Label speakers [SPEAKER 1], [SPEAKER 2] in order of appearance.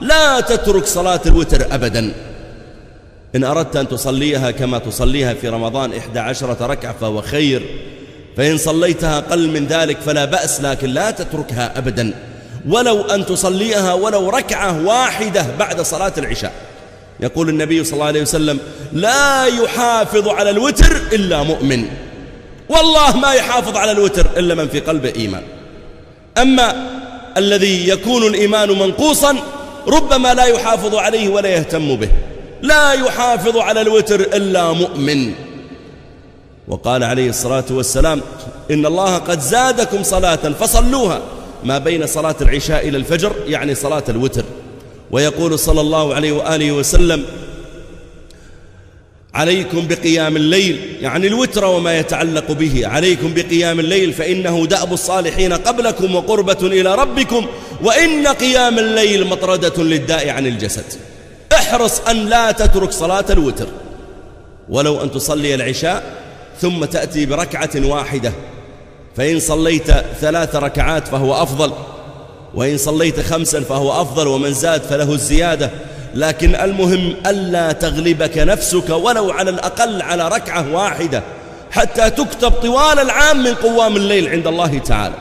[SPEAKER 1] لا تترك صلاة الوتر أبدا. إن أردت أن تصليها كما تصليها في رمضان 11 ركعة فهو خير، فإن صليتها أقل من ذلك فلا بأس، لكن لا تتركها أبدا، ولو أن تصليها ولو ركعة واحدة بعد صلاة العشاء. يقول النبي صلى الله عليه وسلم: لا يحافظ على الوتر إلا مؤمن. والله ما يحافظ على الوتر إلا من في قلبه إيمان. أما الذي يكون الإيمان منقوصا ربما لا يحافظ عليه ولا يهتم به. لا يحافظ على الوتر إلا مؤمن. وقال عليه الصلاة والسلام: إن الله قد زادكم صلاة فصلوها ما بين صلاة العشاء إلى الفجر، يعني صلاة الوتر. ويقول صلى الله عليه وآله وسلم: عليكم بقيام الليل، يعني الوتر وما يتعلق به، عليكم بقيام الليل فإنه دأب الصالحين قبلكم وقربة إلى ربكم، وإن قيام الليل مطردة للداء عن الجسد. احرص أن لا تترك صلاة الوتر، ولو أن تصلي العشاء ثم تأتي بركعة واحدة، فإن صليت 3 ركعات فهو أفضل، وإن صليت 5 فهو أفضل، ومن زاد فله الزيادة. لكن المهم ألا تغلبك نفسك ولو على الأقل على ركعة واحدة، حتى تكتب طوال العام من قوام الليل عند الله تعالى.